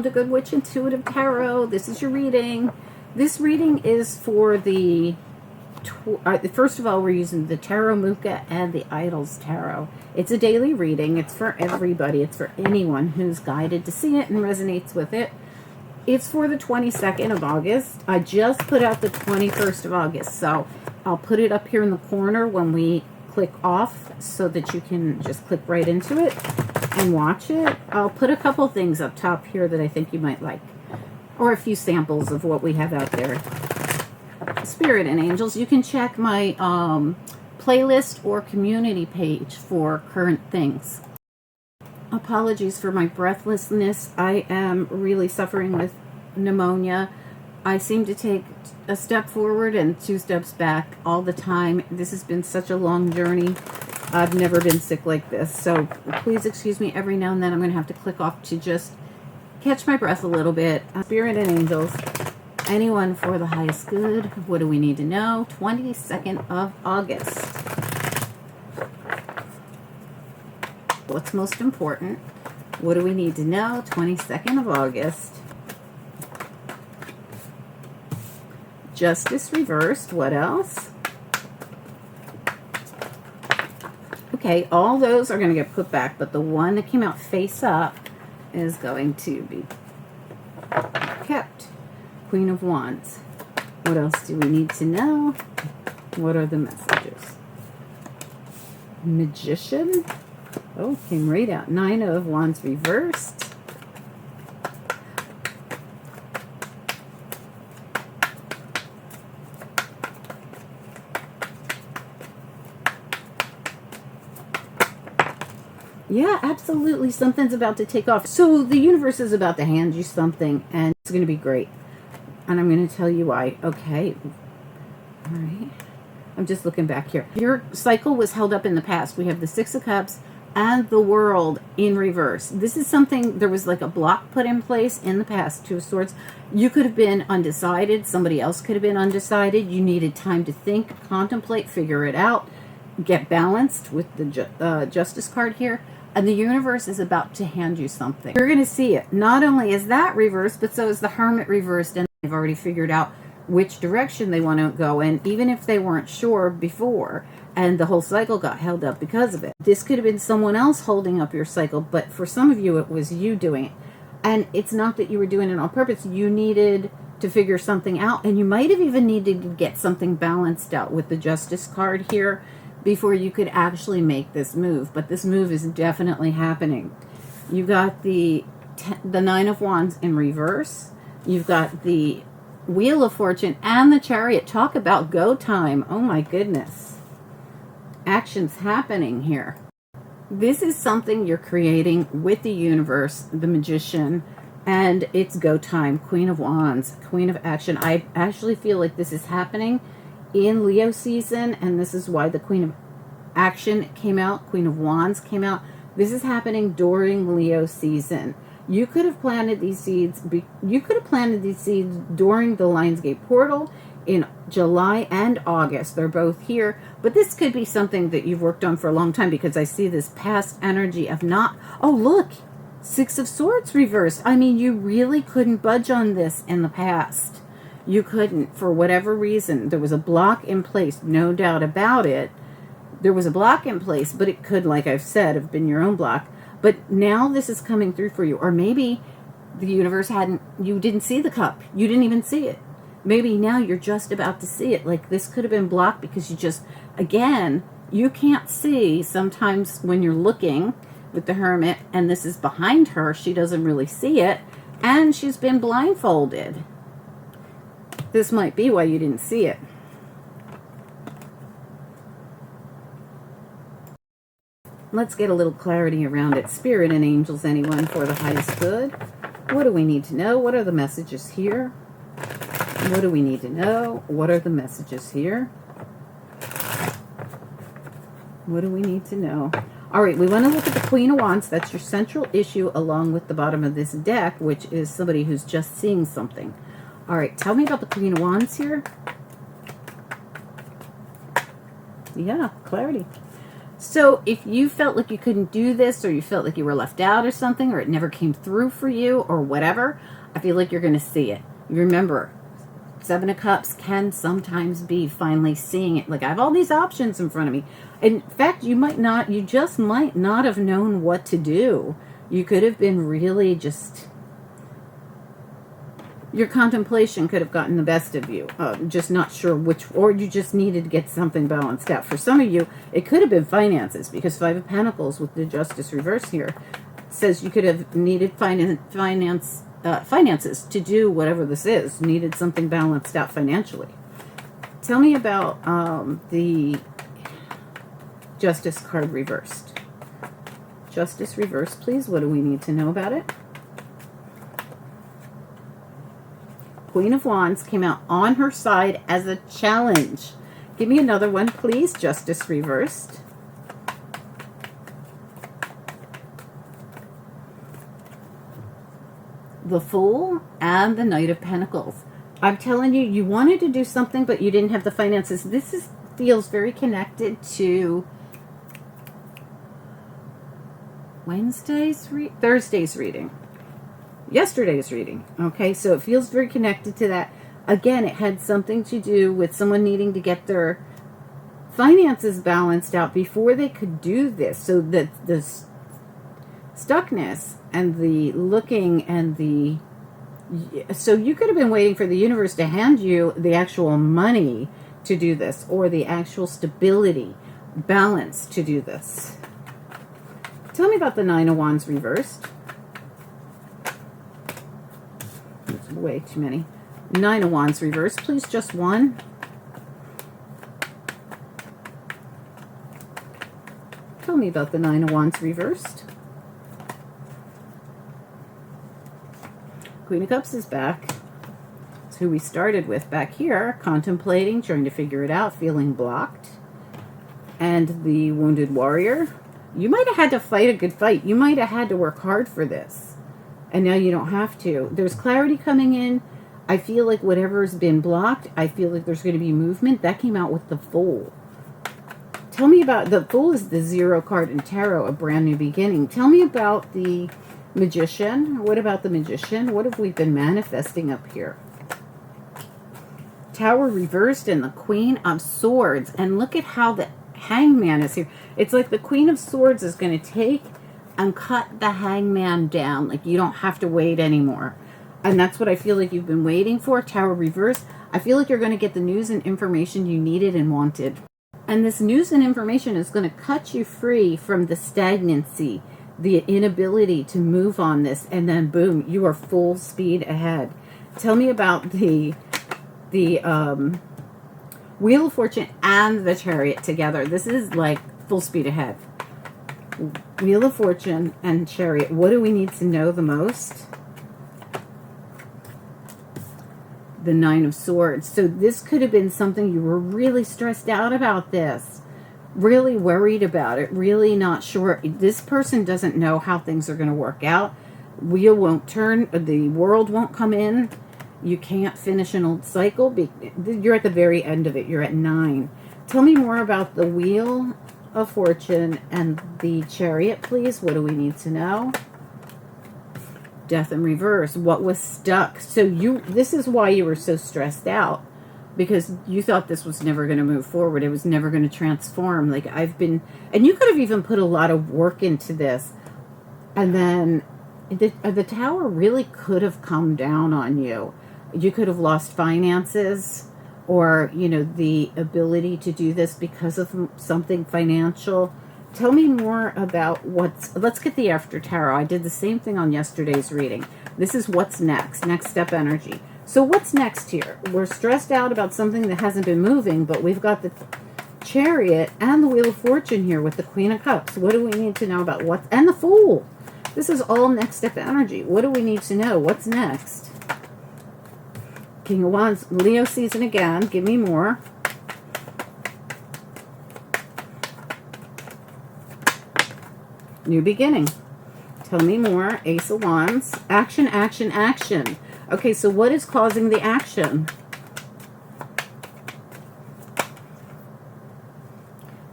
The Good Witch Intuitive Tarot. This is your reading. This reading is for the first of all, we're using the Tarot Mucha and the Idols Tarot. It's a daily reading. It's for everybody. It's for anyone who's guided to see it and resonates with it. It's for the 22nd of August. I just put out the 21st of August, so I'll put it up here in the corner when we click off so that you can just click right into it and watch it. I'll put a couple things up top here that I think you might like, or a few samples of what we have out there. Spirit and angels, you can check my playlist or community page for current things. Apologies for my breathlessness. I am really suffering with pneumonia. I seem to take a step forward and 2 steps back all the time. This has been such a long journey. I've never been sick like this, so please excuse me. Every now and then I'm going to have to click off to just catch my breath a little bit. Spirit and angels, anyone for the highest good. What do we need to know? 22nd of August. What's most important? What do we need to know? 22nd of August. Justice reversed. What else? Okay, all those are going to get put back, but the one that came out face up is going to be kept. Queen of Wands. What else do we need to know? What are the messages? Magician. Oh, came right out. 9 of Wands reversed. Yeah, absolutely. Something's about to take off. So the universe is about to hand you something, and it's going to be great. And I'm going to tell you why. Okay. All right. I'm just looking back here. Your cycle was held up in the past. We have the 6 of Cups and the World in reverse. This is something, there was like a block put in place in the past. 2 of Swords. You could have been undecided. Somebody else could have been undecided. You needed time to think, contemplate, figure it out, get balanced with the Justice card here. And the universe is about to hand you something. You're going to see it. Not only is that reversed, but so is the Hermit reversed. And they've already figured out which direction they want to go in, even if they weren't sure before. And the whole cycle got held up because of it. This could have been someone else holding up your cycle, but for some of you, it was you doing it. And it's not that you were doing it on purpose. You needed to figure something out. And you might have even needed to get something balanced out with the Justice card here before you could actually make this move. But this move is definitely happening. You got the 9 of Wands in reverse. You've got the Wheel of Fortune and the Chariot. Talk about go time. Oh my goodness. Action's happening here. This is something you're creating with the universe, the Magician, and it's go time. Queen of Wands, Queen of Action. I actually feel like this is happening in Leo season, and this is why the Queen of Action came out, Queen of Wands came out. This is happening during Leo season. You could have planted these seeds. You could have planted these seeds during the Lionsgate portal in July and August. They're both here, but this could be something that you've worked on for a long time, because I see this past energy of not. Oh, look, 6 of Swords reversed. I mean, you really couldn't budge on this in the past. You couldn't, for whatever reason. There was a block in place, no doubt about it. There was a block in place, but it could, like I've said, have been your own block. But now this is coming through for you. Or maybe the universe you didn't see the cup. You didn't even see it. Maybe now you're just about to see it. Like this could have been blocked because you just, again, you can't see sometimes when you're looking with the Hermit and this is behind her. She doesn't really see it. And she's been blindfolded. This might be why you didn't see it. Let's get a little clarity around it. Spirit and angels, anyone for the highest good. What do we need to know? What are the messages here? What do we need to know? What are the messages here? What do we need to know? All right, we want to look at the Queen of Wands. That's your central issue, along with the bottom of this deck, which is somebody who's just seeing something. All right, tell me about the Queen of Wands here. Yeah, clarity. So if you felt like you couldn't do this, or you felt like you were left out or something, or it never came through for you or whatever, I feel like you're going to see it. You remember, Seven of Cups can sometimes be finally seeing it. Like, I have all these options in front of me. In fact, you just might not have known what to do. You could have been really just, your contemplation could have gotten the best of you. Just not sure which, or you just needed to get something balanced out. For some of you, it could have been finances, because Five of Pentacles with the Justice reverse here says you could have needed finances to do whatever this is, needed something balanced out financially. Tell me about the Justice card reversed. Justice reversed, please. What do we need to know about it? Queen of Wands came out on her side as a challenge. Give me another one, please. Justice reversed. The Fool and the Knight of Pentacles. I'm telling you, you wanted to do something, but you didn't have the finances. This feels very connected to Thursday's reading. Yesterday's reading. Okay, so it feels very connected to that. Again, it had something to do with someone needing to get their finances balanced out before they could do this. So that the stuckness and the looking and the... So you could have been waiting for the universe to hand you the actual money to do this, or the actual stability, balance to do this. Tell me about the Nine of Wands reversed. That's way too many. Nine of Wands reversed, please, just one. Tell me about the Nine of Wands reversed. Queen of Cups is back. It's who we started with back here, contemplating, trying to figure it out, feeling blocked. And the Wounded Warrior. You might have had to fight a good fight. You might have had to work hard for this. And now you don't have to. There's clarity coming in. I feel like whatever's been blocked, I feel like there's going to be movement. That came out with the Fool. Tell me about... The Fool is the 0 card in Tarot, a brand new beginning. Tell me about the Magician. What about the Magician? What have we been manifesting up here? Tower reversed and the Queen of Swords. And look at how the Hangman is here. It's like the Queen of Swords is going to take and cut the Hangman down. Like, you don't have to wait anymore. And that's what I feel like you've been waiting for. Tower reverse. I feel like you're going to get the news and information you needed and wanted. And this news and information is going to cut you free from the stagnancy, the inability to move on this. And then, boom, you are full speed ahead. Tell me about the Wheel of Fortune and the Chariot together. This is like full speed ahead. Wheel of Fortune and Chariot. What do we need to know the most? The Nine of Swords. So this could have been something you were really stressed out about this. Really worried about it. Really not sure. This person doesn't know how things are going to work out. Wheel won't turn. The world won't come in. You can't finish an old cycle. You're at the very end of it. You're at 9. Tell me more about the Wheel of Fortune and the Chariot, please. What do we need to know? Death in reverse. What was stuck? So this is why you were so stressed out, because you thought this was never going to move forward. It was never going to transform. Like, and you could have even put a lot of work into this, and then the Tower really could have come down on you. You could have lost finances, or, you know, the ability to do this because of something financial. Tell me more about let's get the After Tarot. I did the same thing on yesterday's reading. This is what's next step energy. So what's next here? We're stressed out about something that hasn't been moving, but we've got the Chariot and the Wheel of Fortune here with the Queen of Cups. What do we need to know about and the Fool? This is all next step energy. What do we need to know? What's next? King of Wands, Leo season again. Give me more. New beginning. Tell me more. Ace of Wands. Action, action, action. Okay, so what is causing the action?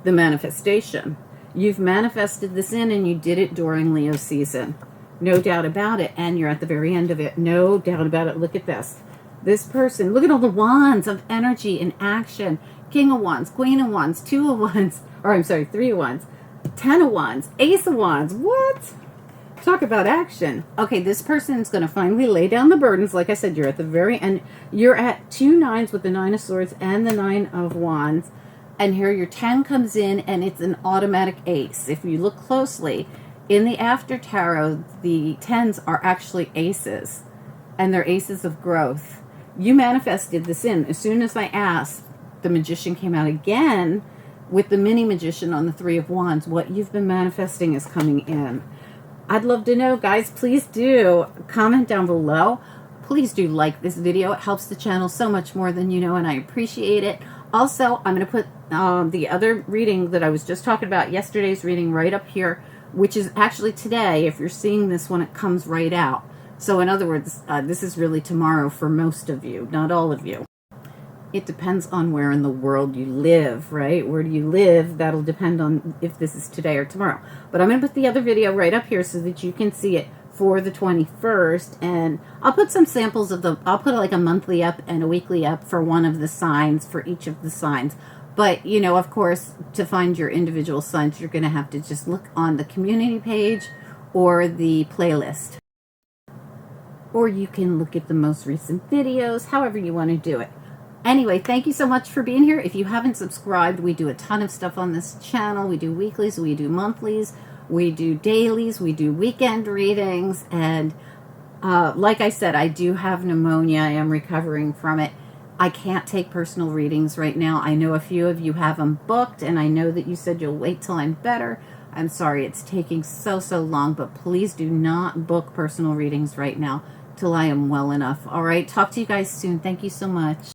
The manifestation. You've manifested this in, and you did it during Leo season. No doubt about it. And you're at the very end of it. No doubt about it. Look at this. This person, look at all the wands of energy and action. King of Wands, Queen of Wands, Two of Wands, or I'm sorry, Three of Wands, 10 of Wands, Ace of Wands. What? Talk about action. Okay, this person is going to finally lay down the burdens. Like I said, you're at the very end. You're at 2 nines with the 9 of Swords and the 9 of Wands. And here your 10 comes in, and it's an automatic ace. If you look closely, in the After Tarot, the 10s are actually aces. And they're aces of growth. You manifested this in. As soon as I asked, the Magician came out again with the Mini Magician on the 3 of Wands. What you've been manifesting is coming in. I'd love to know, guys. Please do comment down below. Please do like this video. It helps the channel so much more than you know, and I appreciate it. Also, I'm going to put the other reading that I was just talking about, yesterday's reading, right up here, which is actually today. If you're seeing this when it comes right out. So in other words, this is really tomorrow for most of you, not all of you. It depends on where in the world you live, right? Where do you live? That'll depend on if this is today or tomorrow. But I'm going to put the other video right up here so that you can see it for the 21st. And I'll put some samples of I'll put like a monthly up and a weekly up for one of the signs, for each of the signs. But, you know, of course, to find your individual signs, you're going to have to just look on the community page or the playlist. Or you can look at the most recent videos, however you want to do it. Anyway, thank you so much for being here. If you haven't subscribed, we do a ton of stuff on this channel. We do weeklies, we do monthlies, we do dailies, we do weekend readings. And like I said, I do have pneumonia. I am recovering from it. I can't take personal readings right now. I know a few of you have them booked, and I know that you said you'll wait till I'm better. I'm sorry it's taking so long, but please do not book personal readings right now till I am well enough. All right, talk to you guys soon. Thank you so much.